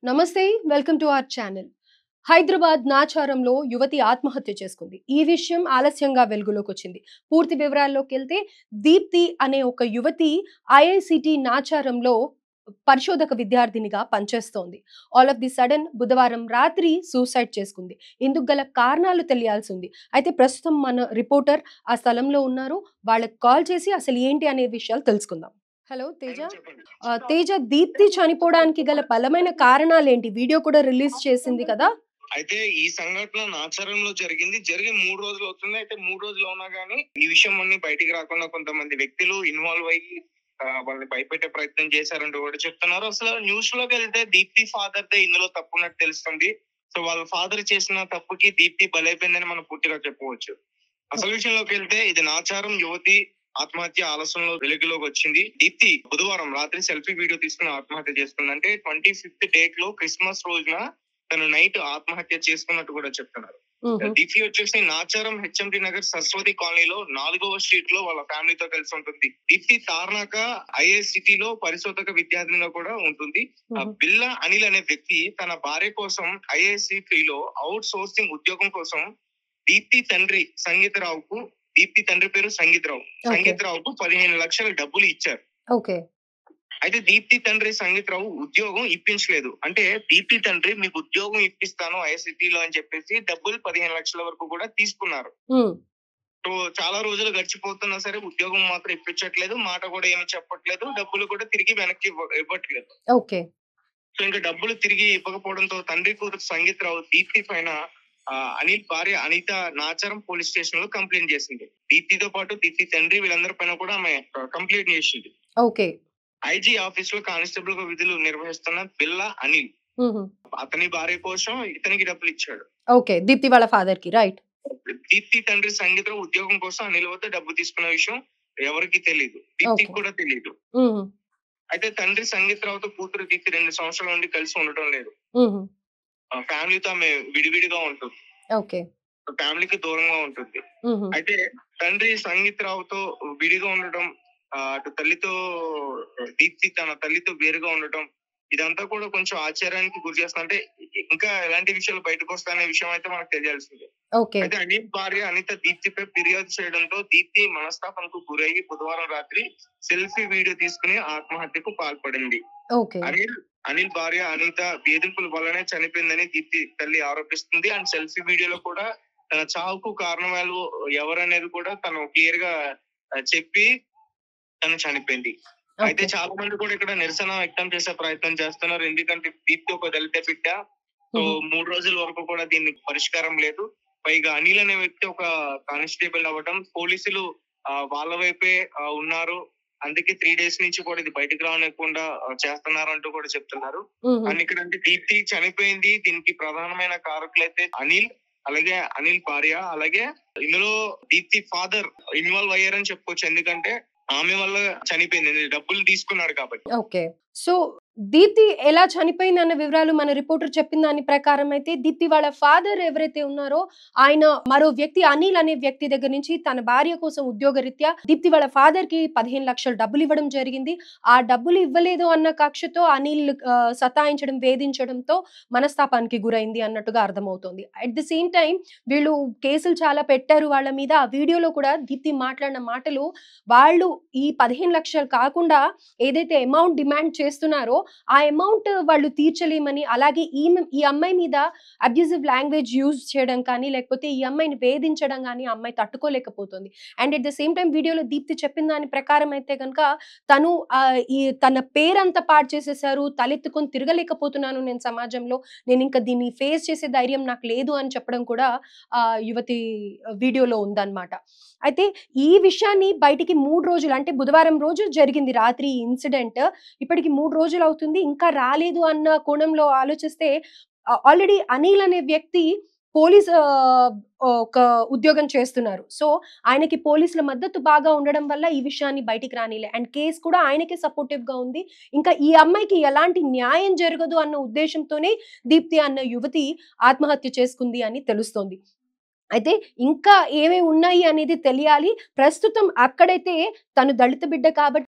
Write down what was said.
నమస్తే welcome to our channel. Hyderabad నాచారంలో యువతి ఆత్మహత్య చేసుకుంది. ఈ విషయం ఆలస్యంగా వెలుగులోకి వచ్చింది. పూర్తి వివరాల్లోకి వెళ్తే దీప్తి అనే ఒక యువతి ఐఐసిటి నాచారంలో పరిశోధక విద్యార్థినిగా పనిచేస్తోంది. ఆల్ ఆఫ్ ది సడన్ బుధవారం రాత్రి సూసైడ్ చేసుకుంది. ఇందుకు గల కారణాలు తెలియాల్సి ఉంది. అయితే ప్రస్తుతం మన రిపోర్టర్ ఆ స్థలంలో ఉన్నారు. వాళ్ళకి కాల్ చేసి అసలు ఏంటి అనే విషయాలు తెలుసుకుందాం. హలో తేజ. చెప్పండి. తేజ, దీప్తి చనిపోవడానికి గల బలమైన కారణాలేంటి? వీడియో కూడా రిలీజ్ చేసింది కదా? అయితే ఈ సంఘటన నాచారంలో జరిగింది. జరిగి 3 రోజులు అవుతుంది. అయితే 3 రోజులు అవునా గానీ ఈ విషయం అన్ని బయటికి రాకుండా కొంతమంది వ్యక్తులు ఇన్వాల్వ్ అయ్యి వాళ్ళని భయపెట్టే ప్రయత్నం చేశారంటూ కూడా చెప్తున్నారు. అసలు న్యూస్ లోకి వెళ్తే దీప్తి ఫాదర్ దే ఇందులో తప్పున్నట్టు తెలుస్తుంది. సో వాళ్ళ ఫాదర్ చేసిన తప్పుకి దీప్తి బలైపోయిందని మనం పూర్తిగా చెప్పవచ్చు. అసలు విషయంలోకి వెళ్తే ఇది నాచారం యువతి ఆత్మహత్య ఆలస్యంలో వెలుగులోకి వచ్చింది. దీప్తి బుధవారం రాత్రి సెల్ఫీ వీడియో తీసుకుని ఆత్మహత్య చేసుకుంది. అంటే 25th డేట్ లో క్రిస్మస్ రోజున తను నైట్ ఆత్మహత్య చేసుకున్నట్టు కూడా చెప్తున్నారు. దీప్తి వచ్చేసి నాచారం హెచ్ఎంటి నగర్ సరస్వతి కాలనీలో 4వ స్ట్రీట్ లో వాళ్ళ ఫ్యామిలీతో కలిసి ఉంటుంది. దీప్తి తార్నాక ఐఐసిటీ లో పరిశోధక విద్యార్థినిగా కూడా ఉంటుంది. బిల్లా అనిల్ అనే వ్యక్తి తన భార్య కోసం ఐఐసిటీ లో అవుట్ సోర్సింగ్ ఉద్యోగం కోసం దీప్తి తండ్రి సంగీతరావుకు, దీప్తి తండ్రి పేరు సంగీతరావుకు 15 లక్షల డబ్బులు ఇచ్చారు. ఓకే. అయితే దీప్తి తండ్రి సంగీతరావు ఉద్యోగం ఇప్పించలేదు. అంటే దీప్తి తండ్రి మీకు ఉద్యోగం ఇప్పిస్తాను ఐఐసిటీలో అని చెప్పేసి డబ్బులు 15 లక్షల వరకు కూడా తీసుకున్నారు. సో చాలా రోజులు గడిచిపోతున్నా సరే ఉద్యోగం మాత్రం ఇప్పించట్లేదు, మాట కూడా ఏమి చెప్పట్లేదు, డబ్బులు కూడా తిరిగి వెనక్కి ఇవ్వట్లేదు. ఓకే. సో ఇంకా డబ్బులు తిరిగి ఇవ్వకపోవడంతో తండ్రి కూతురు సంగీతరావు దీప్తి పైన అనిల్ భార్య అనిత నాచారం పోలీస్ స్టేషన్ లో కంప్లైంట్ చేసింది. దీప్తితో పాటు దీప్తి తండ్రి వీళ్ళందరి పైన కూడా ఆమె కంప్లైంట్ చేసింది. ఓకే. ఐజీ ఆఫీస్ లో కానిస్టేబుల్ గా విధులు నిర్వహిస్తున్న బిల్లా అనిల్ అతని భార్య కోసం ఇతనికి డబ్బులు ఇచ్చాడు. ఓకే. దీప్తి వాళ్ళ ఫాదర్ కి, రైట్. దీప్తి తండ్రి సంగీతం ఉద్యోగం కోసం అనిల్ వద్ద డబ్బు తీసుకున్న విషయం ఎవరికి తెలియదు, దీప్తికి కూడా తెలియదు. అయితే తండ్రి సంగీతరావుతో కూతురు దీప్తి 2 సంవత్సరాల నుండి కలిసి ఉండటం లేదు. ఫ్యామిలీతో ఆమె విడివిడిగా ఉంటుంది. ఓకే. ఫ్యామిలీకి దూరంగా ఉంటుంది. అయితే తండ్రి సంగీతరావుతో విడిగా ఉండటం, అటు తల్లితో దీప్తి తన తల్లితో వేరుగా ఉండటం, ఇదంతా కూడా కొంచెం ఆశ్చర్యానికి గురి చేస్తుంది. అంటే ఇంకా ఎలాంటి విషయాలు బయటకు వస్తాయనే విషయం అయితే మనకు తెలియాల్సిందే. అయితే అనిల్ భార్య అనిత దీప్తిపై ఫిర్యాదు చేయడంతో దీప్తి మనస్తాపంకు గురయ్యి బుధవారం రాత్రి సెల్ఫీ వీడియో తీసుకుని ఆత్మహత్యకు పాల్పడింది. అనిల్ భార్య అనిత వేధింపుల వల్లనే చనిపోయిందని దీప్తి తల్లి ఆరోపిస్తుంది. అండ్ సెల్ఫీ వీడియోలో కూడా తన చావుకు కారణాలు ఎవరనేది కూడా తను క్లియర్ గా చెప్పి తను చనిపోయింది. అయితే చాలా మంది కూడా ఇక్కడ నిరసన వ్యక్తం చేసే ప్రయత్నం చేస్తున్నారు. ఎందుకంటే దీప్తి ఒక దళిత బిడ్డ. సో 3 రోజుల వరకు కూడా దీనికి పరిష్కారం లేదు. పైగా అనిల్ అనే వ్యక్తి ఒక కానిస్టేబుల్ అవ్వడం, పోలీసులు వాళ్ళ వైపే ఉన్నారు, అందుకే 3 డేస్ నుంచి కూడా ఇది బయటకు రానివ్వకుండా చేస్తున్నారు అంటూ కూడా చెప్తున్నారు. అండ్ ఇక్కడ అంటే దీప్తి చనిపోయింది, దీనికి ప్రధానమైన కారకులైతే అనిల్, అలాగే అనిల్ భార్య, అలాగే ఇందులో దీప్తి ఫాదర్ ఇన్వాల్వ్ అయ్యారని చెప్పుకోవచ్చు. ఎందుకంటే ఆమె వల్ల చనిపోయింది, డబ్బులు తీసుకున్నాడు కాబట్టి. ఓకే. సో దీప్తి ఎలా చనిపోయింది అన్న వివరాలు మన రిపోర్టర్ చెప్పిన దాని ప్రకారం అయితే దీప్తి వాళ్ళ ఫాదర్ ఎవరైతే ఉన్నారో ఆయన మరో వ్యక్తి అనిల్ అనే వ్యక్తి దగ్గర నుంచి తన భార్య కోసం ఉద్యోగరీత్యా దీప్తి వాళ్ళ ఫాదర్ కి 15 లక్షలు డబ్బులు ఇవ్వడం జరిగింది. ఆ డబ్బులు ఇవ్వలేదు అన్న కక్షతో అనిల్ సతాయించడం, వేధించడంతో మనస్తాపానికి గురైంది అన్నట్టుగా అర్థమవుతోంది. అట్ ది సేమ్ టైం వీళ్ళు కేసులు చాలా పెట్టారు వాళ్ళ మీద. ఆ వీడియోలో కూడా దీప్తి మాట్లాడిన మాటలు, వాళ్ళు ఈ 15 లక్షలు కాకుండా ఏదైతే అమౌంట్ డిమాండ్ చేస్తున్నారో ఆ అమౌంట్ వాళ్ళు తీర్చలేమని, అలాగే ఈ అమ్మాయి మీద అబ్యూజివ్ లాంగ్వేజ్ యూజ్ చేయడం కానీ, లేకపోతే ఈ అమ్మాయిని వేధించడం కానీ ఆ అమ్మాయి తట్టుకోలేకపోతుంది. And at the same time వీడియోలో దీప్తి చెప్పిన దాని ప్రకారం అయితే కనుక తను తన పేరంతా పాడు చేసేసారు, తలెత్తుకొని తిరగలేకపోతున్నాను నేను సమాజంలో, నేను ఇంకా దీన్ని ఫేస్ చేసే ధైర్యం నాకు లేదు అని చెప్పడం కూడా యువతి వీడియోలో ఉందన్నమాట. అయితే ఈ విషయాన్ని బయటికి 3 రోజులు, అంటే బుధవారం రోజు జరిగింది రాత్రి ఇన్సిడెంట్, ఇప్పటికి 3 రోజులు అవుతుంది, ఇంకా రాలేదు అన్న కోణంలో ఆలోచిస్తే ఆల్రెడీ అనిల్ అనే వ్యక్తి పోలీస్ ఒక ఉద్యోగం చేస్తున్నారు. సో ఆయనకి పోలీసుల మద్దతు బాగా ఉండడం వల్ల ఈ విషయాన్ని బయటికి రానిలే. అండ్ కేసు కూడా ఆయనకే సపోర్టివ్ గా ఉంది. ఇంకా ఈ అమ్మాయికి ఎలాంటి న్యాయం జరగదు అన్న ఉద్దేశంతోనే దీప్తి అన్న యువతి ఆత్మహత్య చేసుకుంది అని తెలుస్తోంది. అయితే ఇంకా ఏమేమి ఉన్నాయి అనేది తెలియాలి. ప్రస్తుతం అక్కడైతే తను దళిత బిడ్డ కాబట్టి